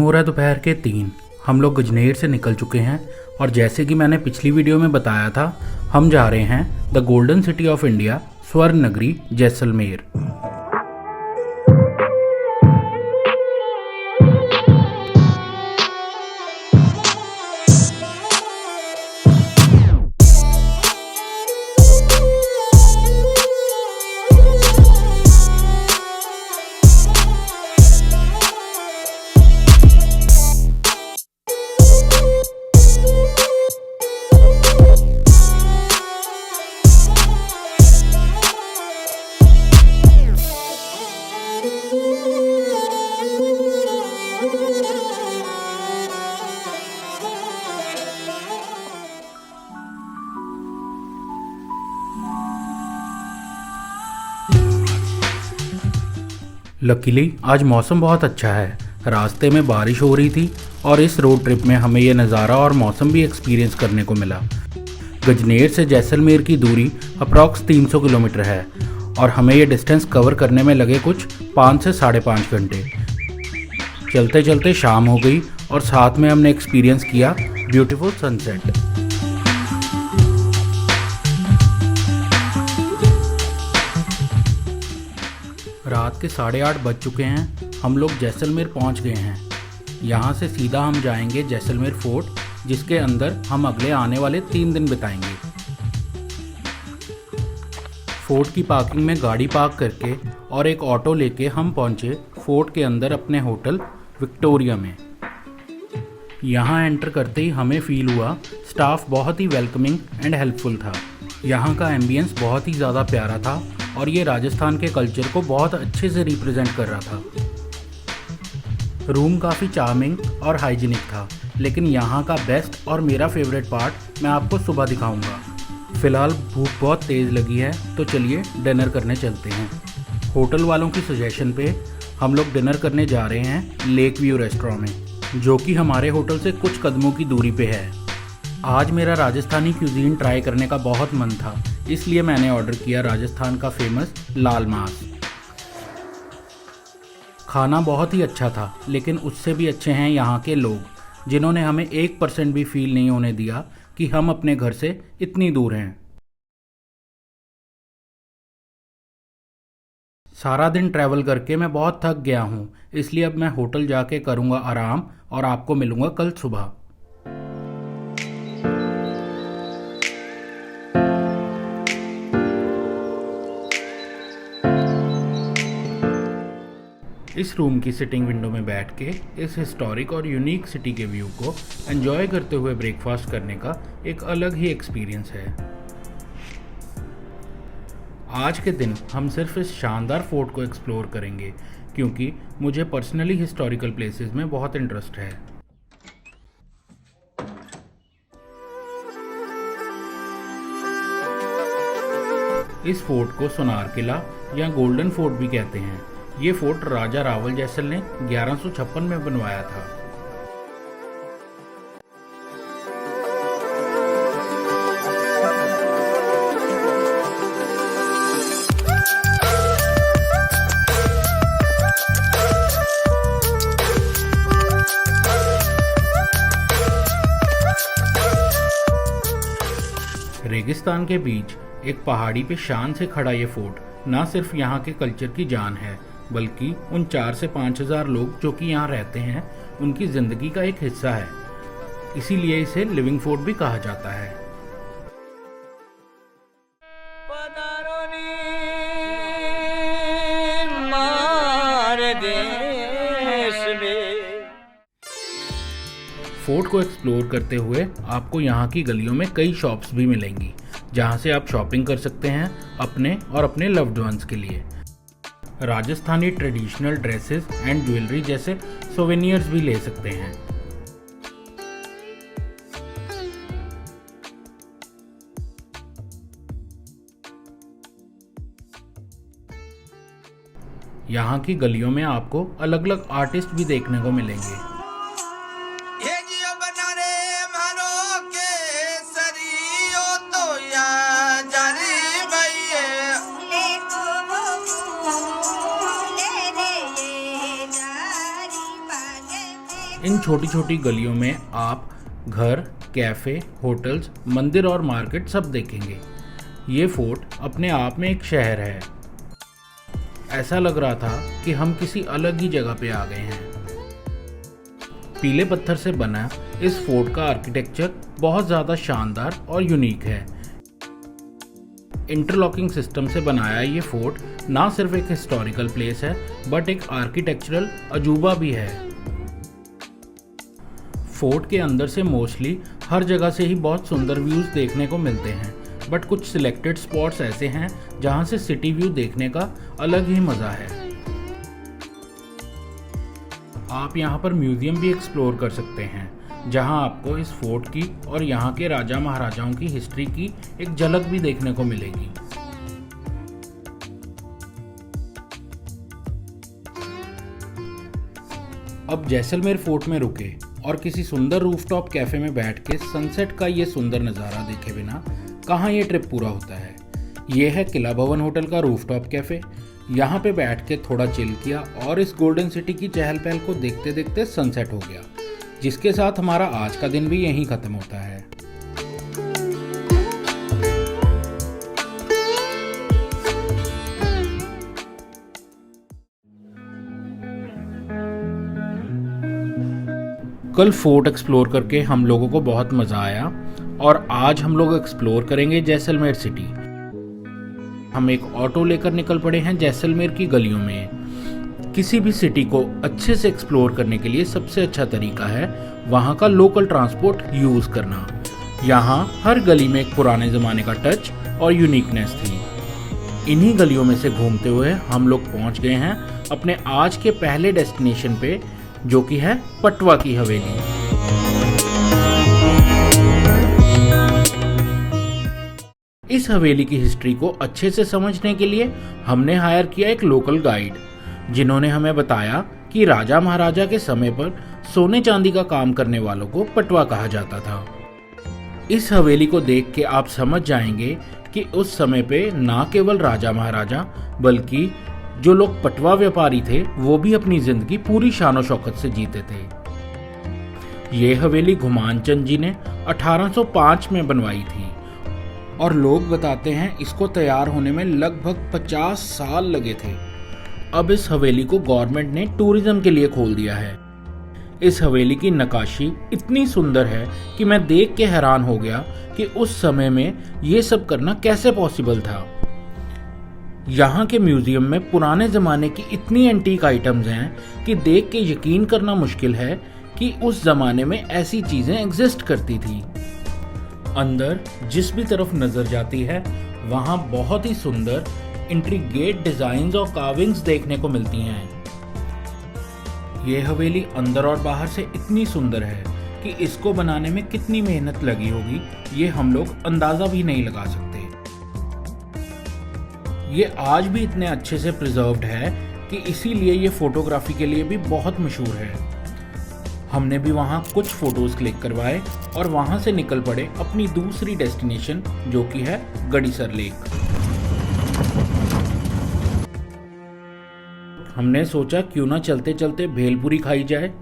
हो रहा है दोपहर के 3। हम लोग गजनेर से निकल चुके हैं और जैसे कि मैंने पिछली वीडियो में बताया था, हम जा रहे हैं the golden city of India, स्वर्ण नगरी जैसलमेर। लकीली आज मौसम बहुत अच्छा है। रास्ते में बारिश हो रही थी और इस रोड ट्रिप में हमें यह नज़ारा और मौसम भी एक्सपीरियंस करने को मिला। गजनेर से जैसलमेर की दूरी अप्रॉक्स 300 किलोमीटर है और हमें ये डिस्टेंस कवर करने में लगे कुछ 5 से 5.5 घंटे। चलते चलते शाम हो गई और साथ में हमने एक्सपीरियंस किया ब्यूटीफुल सनसेट। रात के 8:30 बज चुके हैं। हम लोग जैसलमेर पहुंच गए हैं। यहाँ से सीधा हम जाएंगे जैसलमेर फोर्ट, जिसके अंदर हम अगले आने वाले 3 दिन बिताएंगे। फोर्ट की पार्किंग में गाड़ी पार्क करके और एक ऑटो लेके हम पहुंचे फोर्ट के अंदर अपने होटल विक्टोरिया में। यहाँ एंटर करते ही हमें फील हुआ स्टाफ बहुत ही वेलकमिंग एंड हेल्पफुल था। यहाँ का एम्बियंस बहुत ही ज़्यादा प्यारा था और ये राजस्थान के कल्चर को बहुत अच्छे से रिप्रेजेंट कर रहा था। रूम काफ़ी चार्मिंग और हाइजीनिक था, लेकिन यहाँ का बेस्ट और मेरा फेवरेट पार्ट मैं आपको सुबह दिखाऊंगा। फ़िलहाल भूख बहुत तेज़ लगी है, तो चलिए डिनर करने चलते हैं। होटल वालों की सजेशन पे हम लोग डिनर करने जा रहे हैं लेक व्यू रेस्टोरेंट में, जो कि हमारे होटल से कुछ कदमों की दूरी पे है। आज मेरा राजस्थानी क्यूजीन ट्राई करने का बहुत मन था, इसलिए मैंने ऑर्डर किया राजस्थान का फेमस लाल मांस। खाना बहुत ही अच्छा था, लेकिन उससे भी अच्छे हैं यहाँ के लोग, जिन्होंने हमें 1% भी फील नहीं होने दिया कि हम अपने घर से इतनी दूर हैं। सारा दिन ट्रैवल करके मैं बहुत थक गया हूँ, इसलिए अब मैं होटल जाके करूँगा आराम और आपको मिलूँगा कल सुबह। इस रूम की सिटिंग विंडो में बैठ के इस हिस्टोरिक और यूनिक सिटी के व्यू को एंजॉय करते हुए ब्रेकफास्ट करने का एक अलग ही एक्सपीरियंस है। आज के दिन हम सिर्फ इस शानदार फोर्ट को एक्सप्लोर करेंगे, क्योंकि मुझे पर्सनली हिस्टोरिकल प्लेसेस में बहुत इंटरेस्ट है। इस फोर्ट को सोनार किला या गोल्डन फोर्ट भी कहते हैं। ये फोर्ट राजा रावल जैसल ने 1156 में बनवाया था। रेगिस्तान के बीच एक पहाड़ी पे शान से खड़ा ये फोर्ट ना सिर्फ यहाँ के कल्चर की जान है, बल्कि उन 4 से 5 हज़ार लोग जो कि यहाँ रहते हैं, उनकी ज़िंदगी का एक हिस्सा है। इसीलिए इसे लिविंग फोर्ट भी कहा जाता है। फोर्ट को एक्सप्लोर करते हुए आपको यहाँ की गलियों में कई शॉप्स भी मिलेंगी, जहाँ से आप शॉपिंग कर सकते हैं अपने और अपने लव्ड वंस के लिए। Rajasthani traditional dresses and jewellery जैसे सोवेनियर्स भी ले सकते हैं। यहाँ की गलियों में आपको अलग अलग आर्टिस्ट भी देखने को मिलेंगे। इन छोटी छोटी गलियों में आप घर, कैफ़े, होटल्स, मंदिर और मार्केट सब देखेंगे। ये फोर्ट अपने आप में एक शहर है। ऐसा लग रहा था कि हम किसी अलग ही जगह पे आ गए हैं। पीले पत्थर से बना इस फोर्ट का आर्किटेक्चर बहुत ज़्यादा शानदार और यूनिक है। इंटरलॉकिंग सिस्टम से बनाया ये फोर्ट ना सिर्फ एक हिस्टोरिकल प्लेस है बट एक आर्किटेक्चरल अजूबा भी है। फोर्ट के अंदर से मोस्टली हर जगह से ही बहुत सुंदर व्यूज़ देखने को मिलते हैं, बट कुछ सिलेक्टेड स्पॉट्स ऐसे हैं जहां से सिटी व्यू देखने का अलग ही मज़ा है। आप यहां पर म्यूज़ियम भी एक्सप्लोर कर सकते हैं, जहां आपको इस फोर्ट की और यहां के राजा महाराजाओं की हिस्ट्री की एक झलक भी देखने को मिलेगी। अब जैसलमेर फोर्ट में रुके और किसी सुंदर रूफटॉप कैफ़े में बैठ के सनसेट का ये सुंदर नज़ारा देखे बिना कहाँ ये ट्रिप पूरा होता है। ये है किला भवन होटल का रूफटॉप कैफ़े। यहाँ पे बैठ के थोड़ा चिल किया और इस गोल्डन सिटी की चहल पहल को देखते देखते सनसेट हो गया, जिसके साथ हमारा आज का दिन भी यहीं ख़त्म होता है। कल फोर्ट एक्सप्लोर करके हम लोगों को बहुत मज़ा आया और आज हम लोग एक्सप्लोर करेंगे जैसलमेर सिटी। हम एक ऑटो लेकर निकल पड़े हैं जैसलमेर की गलियों में। किसी भी सिटी को अच्छे से एक्सप्लोर करने के लिए सबसे अच्छा तरीका है वहाँ का लोकल ट्रांसपोर्ट यूज़ करना। यहाँ हर गली में एक पुराने ज़माने का टच और यूनिकनेस थी। इन्हीं गलियों में से घूमते हुए हम लोग पहुँच गए हैं अपने आज के पहले डेस्टिनेशन पे, जो कि है पटवा की हवेली। इस हवेली की हिस्ट्री को अच्छे से समझने के लिए हमने हायर किया एक लोकल गाइड, जिन्होंने हमें बताया कि राजा महाराजा के समय पर सोने चांदी का काम करने वालों को पटवा कहा जाता था। इस हवेली को देख के आप समझ जाएंगे कि उस समय पे ना केवल राजा महाराजा बल्कि जो लोग पटवा व्यापारी थे वो भी अपनी जिंदगी पूरी शानो शौकत से जीते थे। ये हवेली घुमान चंद जी ने 1805 में बनवाई थी और लोग बताते हैं इसको तैयार होने में लगभग 50 साल लगे थे। अब इस हवेली को गवर्नमेंट ने टूरिज्म के लिए खोल दिया है। इस हवेली की नक्काशी इतनी सुंदर है कि मैं देख के हैरान हो गया कि उस समय में ये सब करना कैसे पॉसिबल था। यहाँ के म्यूजियम में पुराने ज़माने की इतनी एंटीक आइटम्स हैं कि देख के यकीन करना मुश्किल है कि उस ज़माने में ऐसी चीज़ें एग्जिस्ट करती थी। अंदर जिस भी तरफ नज़र जाती है वहाँ बहुत ही सुंदर इंट्रिगेट डिज़ाइंस और कार्विंग्स देखने को मिलती हैं। ये हवेली अंदर और बाहर से इतनी सुंदर है कि इसको बनाने में कितनी मेहनत लगी होगी ये हम लोग अंदाज़ा भी नहीं लगा सकते। ये आज भी इतने अच्छे से प्रिजर्व्ड है कि इसीलिए ये फोटोग्राफी के लिए भी बहुत मशहूर है। हमने भी वहाँ कुछ फ़ोटोज़ क्लिक करवाए और वहाँ से निकल पड़े अपनी दूसरी डेस्टिनेशन, जो कि है गड़ीसर लेक। हमने सोचा क्यों ना चलते चलते भेलपुरी खाई जाए।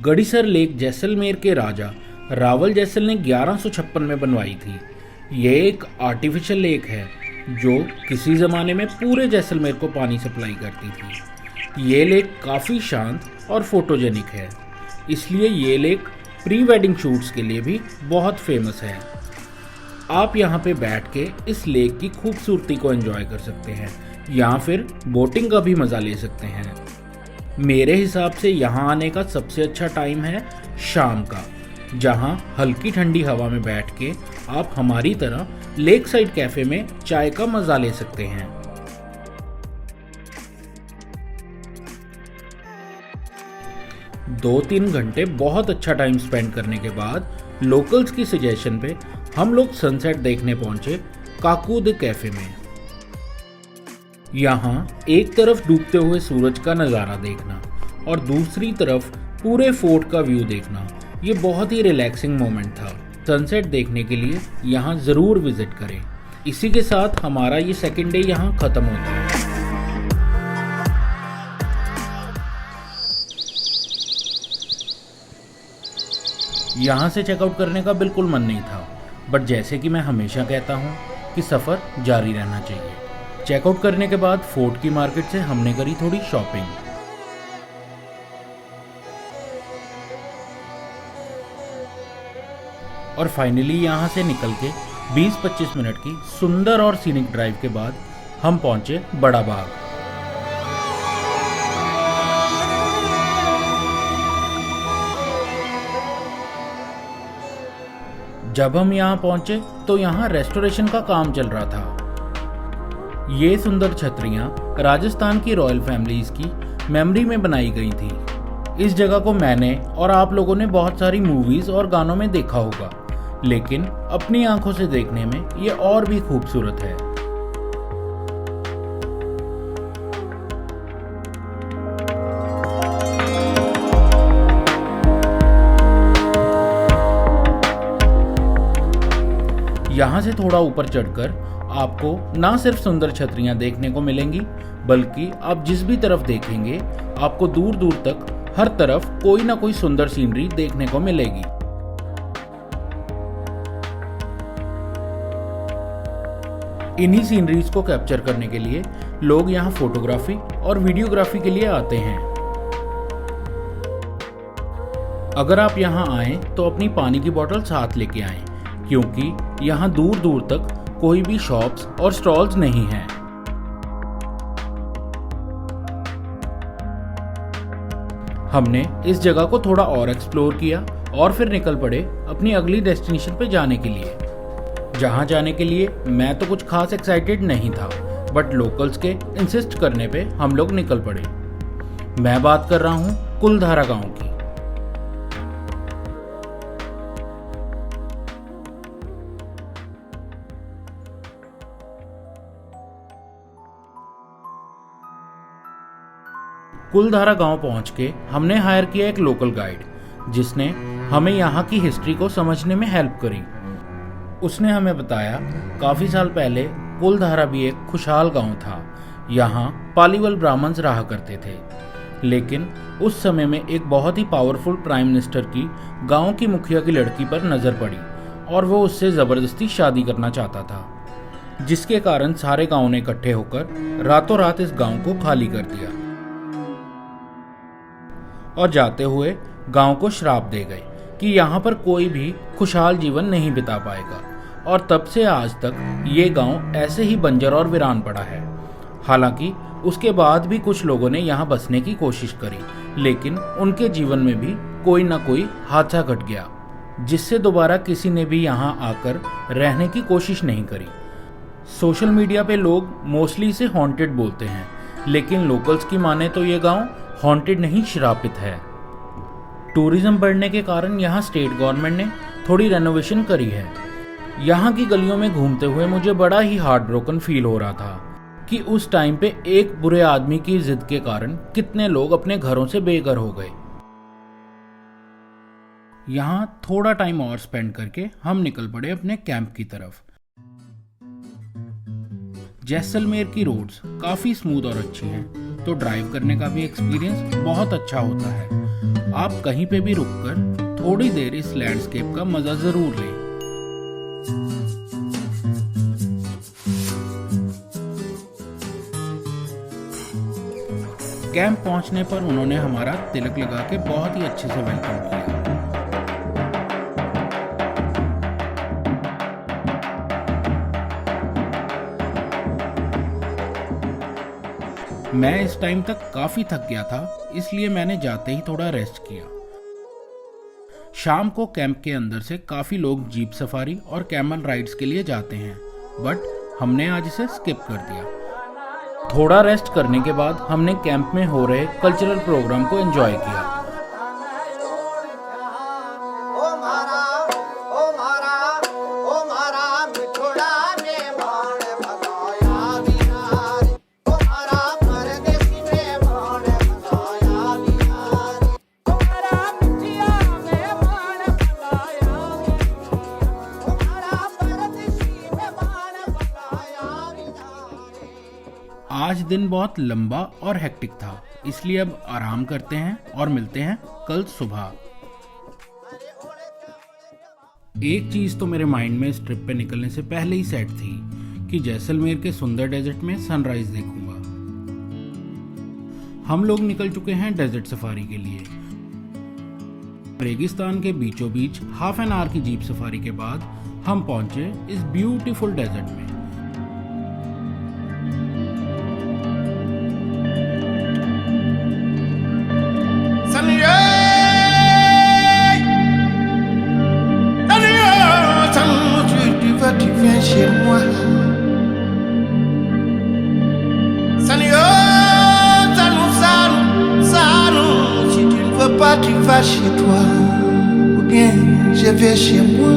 गड़ीसर लेक जैसलमेर के राजा रावल जैसल ने 1156 में बनवाई थी। ये एक आर्टिफिशियल लेक है जो किसी ज़माने में पूरे जैसलमेर को पानी सप्लाई करती थी। ये लेक काफ़ी शांत और फोटोजेनिक है, इसलिए ये लेक प्री वेडिंग शूट्स के लिए भी बहुत फेमस है। आप यहाँ पे बैठ के इस लेक की खूबसूरती को एंजॉय कर सकते हैं या फिर बोटिंग का भी मज़ा ले सकते हैं। मेरे हिसाब से यहाँ आने का सबसे अच्छा टाइम है शाम का, जहाँ हल्की ठंडी हवा में बैठ के आप हमारी तरह लेक साइड कैफ़े में चाय का मज़ा ले सकते हैं। दो तीन घंटे बहुत अच्छा टाइम स्पेंड करने के बाद लोकल्स की सजेशन पे हम लोग सनसेट देखने पहुंचे काकूद कैफ़े में। यहाँ एक तरफ डूबते हुए सूरज का नज़ारा देखना और दूसरी तरफ पूरे फोर्ट का व्यू देखना, ये बहुत ही रिलैक्सिंग मोमेंट था। सनसेट देखने के लिए यहाँ ज़रूर विज़िट करें। इसी के साथ हमारा ये सेकेंड डे यहाँ ख़त्म होता है। यहाँ से चेकआउट करने का बिल्कुल मन नहीं था, बट जैसे कि मैं हमेशा कहता हूँ कि सफ़र जारी रहना चाहिए। चेकआउट करने के बाद फोर्ट की मार्केट से हमने करी थोड़ी शॉपिंग। और फाइनली यहाँ से निकल के 20-25 मिनट की सुंदर और सीनिक ड्राइव के बाद हम पहुँचे बड़ा बाग। जब हम यहाँ पहुँचे तो यहाँ रेस्टोरेशन का काम चल रहा था। ये सुंदर छतरियाँ राजस्थान की रॉयल फैमिलीज की मेमोरी में बनाई गई थी। इस जगह को मैंने और आप लोगों ने बहुत सारी मूवीज और गानों में देखा होगा, लेकिन अपनी आंखों से देखने में ये और भी खूबसूरत है। यहाँ से थोड़ा ऊपर चढ़कर आपको ना सिर्फ सुंदर छतरियाँ देखने को मिलेंगी, बल्कि आप जिस भी तरफ देखेंगे आपको दूर दूर तक हर तरफ कोई ना कोई सुंदर सीनरी देखने को मिलेगी। इन्हीं सीनरीज को कैप्चर करने के लिए लोग यहाँ फोटोग्राफी और वीडियोग्राफी के लिए आते हैं। अगर आप यहाँ आएं तो अपनी पानी की बोतल साथ लेके आएं, क्योंकि यहाँ दूर दूर तक कोई भी शॉप्स और स्टॉल्स नहीं हैं। हमने इस जगह को थोड़ा और एक्सप्लोर किया और फिर निकल पड़े अपनी अगली डेस्टिनेशन पे जाने के लिए। जहाँ जाने के लिए मैं तो कुछ खास एक्साइटेड नहीं था, बट लोकल्स के इंसिस्ट करने पे हम लोग निकल पड़े। मैं बात कर रहा हूँ कुलधारा गांव की। कुलधारा गांव पहुंच के हमने हायर किया एक लोकल गाइड, जिसने हमें यहाँ की हिस्ट्री को समझने में हेल्प करी। उसने हमें बताया काफ़ी साल पहले कुलधारा भी एक खुशहाल गांव था। यहाँ पालीवाल ब्राह्मण्स रहा करते थे, लेकिन उस समय में एक बहुत ही पावरफुल प्राइम मिनिस्टर की गांव की मुखिया की लड़की पर नज़र पड़ी और वो उससे ज़बरदस्ती शादी करना चाहता था, जिसके कारण सारे गाँव ने इकट्ठे होकर रातों रात इस गाँव को खाली कर दिया और जाते हुए गांव को श्राप दे गए कि यहाँ पर कोई भी खुशहाल जीवन नहीं बिता पाएगा। और तब से आज तक ये गांव ऐसे ही बंजर और वीरान पड़ा है। हालांकि उसके बाद भी कुछ लोगों ने यहाँ बसने की कोशिश करी, लेकिन उनके जीवन में भी कोई ना कोई हादसा घट गया, जिससे दोबारा किसी ने भी यहाँ आकर रहने की कोशिश नहीं करी। सोशल मीडिया पे लोग मोस्टली इसे हॉन्टेड बोलते हैं, लेकिन लोकल्स की माने तो ये गांव हॉन्टेड नहीं श्रापित है। टूरिज्म बढ़ने के कारण यहाँ स्टेट गवर्नमेंट ने थोड़ी रेनोवेशन करी है। यहाँ की गलियों में घूमते हुए मुझे बड़ा ही हार्ट ब्रोकन फील हो रहा था कि उस टाइम पे एक बुरे आदमी की जिद के कारण कितने लोग अपने घरों से बेघर हो गए। यहाँ थोड़ा टाइम और स्पेंड करके हम निकल पड़े अपने कैंप की तरफ। जैसलमेर की रोड्स काफ़ी स्मूथ और अच्छी हैं, तो ड्राइव करने का भी एक्सपीरियंस बहुत अच्छा होता है। आप कहीं पे भी रुककर थोड़ी देर इस लैंडस्केप का मज़ा ज़रूर लें। कैंप पहुंचने पर उन्होंने हमारा तिलक लगा के बहुत ही अच्छे से वेलकम किया। मैं इस टाइम तक काफ़ी थक गया था, इसलिए मैंने जाते ही थोड़ा रेस्ट किया। शाम को कैंप के अंदर से काफ़ी लोग जीप सफारी और कैमल राइड्स के लिए जाते हैं, बट हमने आज इसे स्किप कर दिया। थोड़ा रेस्ट करने के बाद हमने कैंप में हो रहे कल्चरल प्रोग्राम को एंजॉय किया। दिन बहुत लंबा और हेक्टिक था, इसलिए अब आराम करते हैं और मिलते हैं कल सुबह। एक चीज तो मेरे माइंड में इस ट्रिप पे निकलने से पहले ही सेट थी कि जैसलमेर के सुंदर डेजर्ट में सनराइज देखूंगा। हम लोग निकल चुके हैं डेजर्ट सफारी के लिए। रेगिस्तान के बीचों बीच हाफ एन आवर की जीप सफारी के बाद हम पहुंचे इस ब्यूटीफुल डेजर्ट में। Tu vas chez toi ou bien je vais chez moi.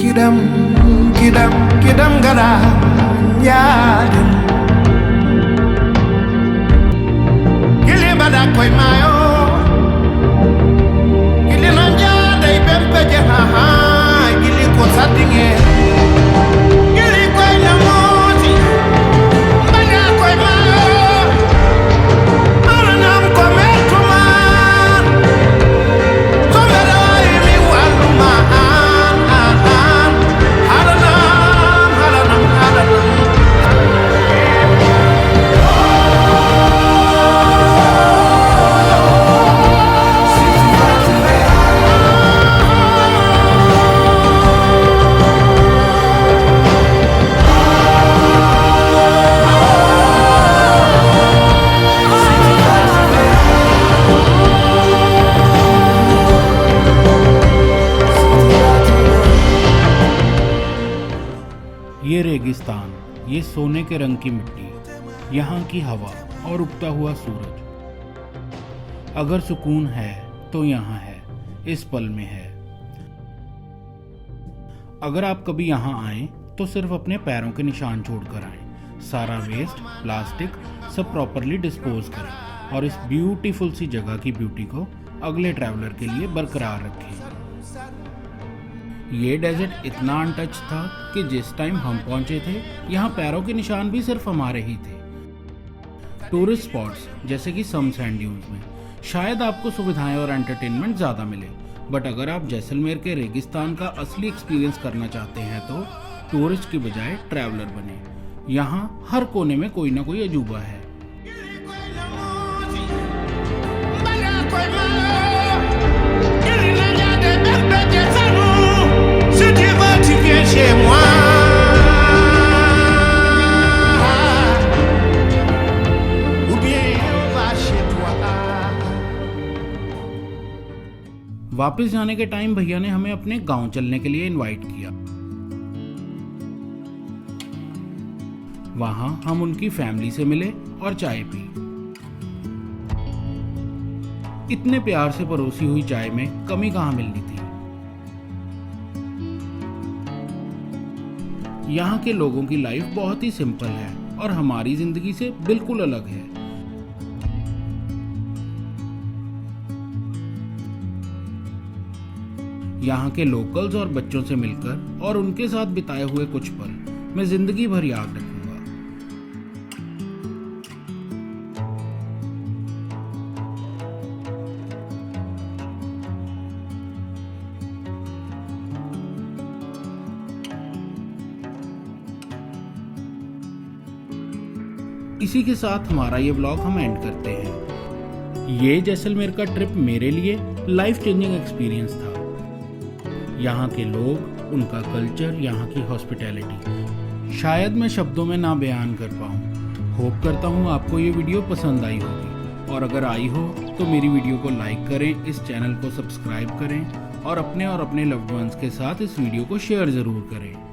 Kidam, kidam, kidam gada yadim. Gili bada koi mayo, gili nanja dai bempe jeha ha, gili ko sadinge. Gili koi namoti, bada koi mayo. ये रेगिस्तान, ये सोने के रंग की मिट्टी, यहाँ की हवा और उगता हुआ सूरज। अगर सुकून है तो यहाँ है, इस पल में है। अगर आप कभी यहाँ आए तो सिर्फ अपने पैरों के निशान छोड़कर आएं। सारा वेस्ट, प्लास्टिक सब प्रॉपरली डिस्पोज करें और इस ब्यूटीफुल सी जगह की ब्यूटी को अगले ट्रैवलर के लिए बरकरार रखें। ये डेजर्ट इतना अनटच था कि जिस टाइम हम पहुंचे थे यहाँ पैरों के निशान भी सिर्फ हमारे ही थे। टूरिस्ट स्पॉट्स जैसे कि सम सैंड ड्यून्स में शायद आपको सुविधाएं और एंटरटेनमेंट ज़्यादा मिले, बट अगर आप जैसलमेर के रेगिस्तान का असली एक्सपीरियंस करना चाहते हैं तो टूरिस्ट की बजाय ट्रैवलर बने। यहाँ हर कोने में कोई ना कोई अजूबा है। वापस जाने के टाइम भैया ने हमें अपने गांव चलने के लिए इनवाइट किया। वहां हम उनकी फैमिली से मिले और चाय पी। इतने प्यार से परोसी हुई चाय में कमी कहां मिलनी थी। यहाँ के लोगों की लाइफ बहुत ही सिंपल है और हमारी जिंदगी से बिल्कुल अलग है। यहाँ के लोकल्स और बच्चों से मिलकर और उनके साथ बिताए हुए कुछ पल मैं जिंदगी भर याद रखूंगा। इसी के साथ हमारा ये व्लॉग हम एंड करते हैं। ये जैसलमेर का ट्रिप मेरे लिए लाइफ चेंजिंग एक्सपीरियंस था। यहाँ के लोग, उनका कल्चर, यहाँ की हॉस्पिटैलिटी शायद मैं शब्दों में ना बयान कर पाऊँ। होप करता हूँ आपको ये वीडियो पसंद आई होगी, और अगर आई हो तो मेरी वीडियो को लाइक करें, इस चैनल को सब्सक्राइब करें और अपने लव्ड वंस के साथ इस वीडियो को शेयर ज़रूर करें।